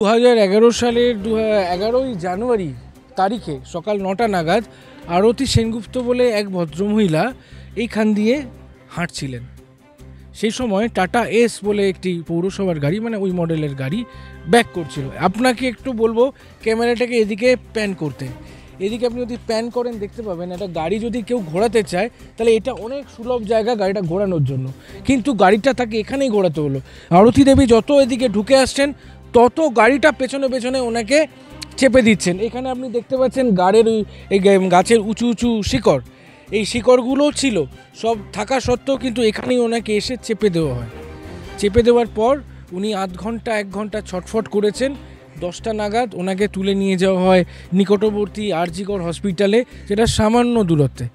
2011 সালের 11ই জানুয়ারি তারিখে সকাল 9টা নাগাদ আরতি সেনগুপ্ত বলে এক ভদ্রমহিলা এইখান দিয়ে হাঁটছিলেন। সেই সময় টাটা এস বলে একটি পৌরসভার গাড়ি, মানে ওই মডেলের গাড়ি ব্যাক করছিল। আপনাকে একটু বলবো ক্যামেরাটাকে এদিকে প্যান করতে। এদিকে আপনি যদি প্যান করেন দেখতে পাবেন একটা গাড়ি যদি কেউ ঘোরাতে চায় তাহলে এটা অনেক সুলভ জায়গা গাড়িটা ঘোরানোর জন্য, কিন্তু গাড়িটা তাকে এখানেই ঘোরাতে হলো। আরতি দেবী যত এদিকে ঢুকে আসছেন তত গাড়িটা পেছনে পেছনে ওনাকে চেপে দিচ্ছেন। এখানে আপনি দেখতে পাচ্ছেন এই গাছের উঁচু উঁচু শিকড়, এই শিকড়গুলো ছিল সব থাকা সত্ত্বেও কিন্তু এখানেই ওনাকে এসে চেপে দেওয়া হয়। চেপে দেওয়ার পর উনি আধ ঘন্টা 1 ঘন্টা ছটফট করেছেন। 10টা নাগাদ ওনাকে তুলে নিয়ে যাওয়া হয় নিকটবর্তী আরজিকর হসপিটালে, যেটা সামান্য দূরত্বে,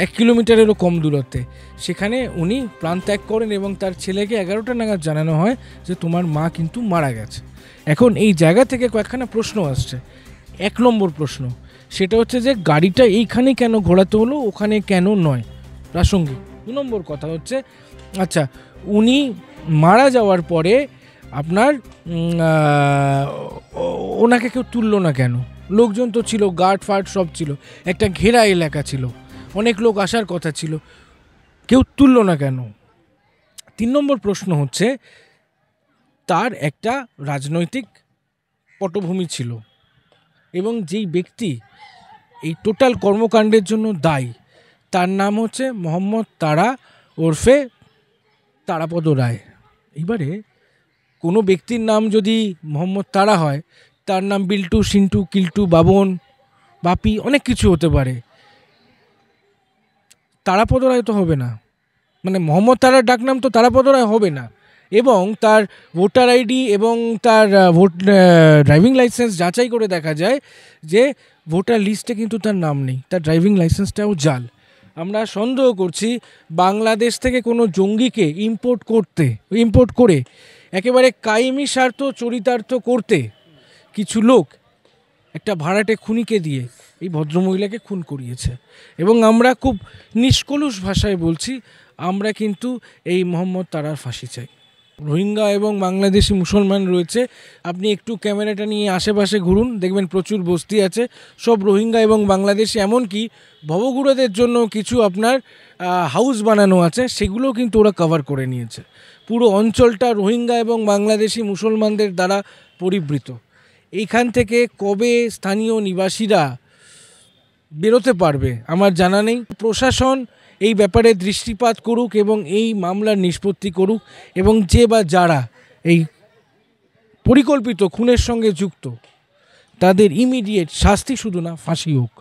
1 কিলোমিটারেরও কম দূরত্বে। সেখানে উনি প্রাণ ত্যাগ করেন এবং তার ছেলেকে 11টা নাগাদ জানানো হয় যে তোমার মা কিন্তু মারা গেছে। এখন এই জায়গা থেকে কয়েকখানা প্রশ্ন আসছে। 1 নম্বর প্রশ্ন সেটা হচ্ছে যে গাড়িটা এইখানে কেন ঘোরাতে হলো, ওখানে কেন নয়, প্রাসঙ্গিক। 2 নম্বর কথা হচ্ছে আচ্ছা উনি মারা যাওয়ার পরে আপনার ওনাকে কেউ তুললো না কেন? লোকজন তো ছিল, গার্ড ফার্ড সব ছিল, একটা ঘেরা এলাকা ছিল, অনেক লোক আসার কথা ছিল, কেউ তুললো না কেন? 3 নম্বর প্রশ্ন হচ্ছে তার একটা রাজনৈতিক পটভূমি ছিল এবং যেই ব্যক্তি এই টোটাল কর্মকাণ্ডের জন্য দায়ী তার নাম হচ্ছে মোহাম্মদ তারা ওরফে তারাপদ রায়। এবারে কোনো ব্যক্তির নাম যদি মোহাম্মদ তারা হয়, তার নাম বিল্টু, সিন্টু, কিল্টু, বাবন, বাপি, অনেক কিছু হতে পারে। তারাপদ রায় তো হবে না, মানে মোহাম্মদ তারার ডাকনাম তো তারাপদ রায় হবে না। এবং তার ভোটার আইডি এবং তার ড্রাইভিং লাইসেন্স যাচাই করে দেখা যায় যে ভোটার লিস্টে কিন্তু তার নাম নেই, তার ড্রাইভিং লাইসেন্সটাও জাল। আমরা সন্দেহ করছি বাংলাদেশ থেকে কোনো জঙ্গিকে ইম্পোর্ট করে একেবারে কায়েমি স্বার্থ চরিতার্থ করতে কিছু লোক একটা ভাড়াটে খুনিকে দিয়ে এই ভদ্রমহিলাকে খুন করিয়েছে। এবং আমরা খুব নিষ্কলুষ ভাষায় বলছি, আমরা কিন্তু এই মোহাম্মদ তারার ফাঁসি চাই। রোহিঙ্গা এবং বাংলাদেশি মুসলমান রয়েছে, আপনি একটু ক্যামেরাটা নিয়ে আশেপাশে ঘুরুন, দেখবেন প্রচুর বস্তি আছে, সব রোহিঙ্গা এবং বাংলাদেশি। এমনকি ভবঘুরেদের জন্য কিছু আপনার হাউস বানানো আছে, সেগুলোও কিন্তু ওরা কভার করে নিয়েছে। পুরো অঞ্চলটা রোহিঙ্গা এবং বাংলাদেশি মুসলমানদের দ্বারা পরিবৃত। এইখান থেকে কবে স্থানীয় নিবাসীরা বেরোতে পারবে আমার জানা নেই। প্রশাসন এই ব্যাপারে দৃষ্টিপাত করুক এবং এই মামলার নিষ্পত্তি করুক, এবং যে বা যারা এই পরিকল্পিত খুনের সঙ্গে যুক্ত তাদের ইমিডিয়েট শাস্তি, শুধু না ফাঁসি হোক।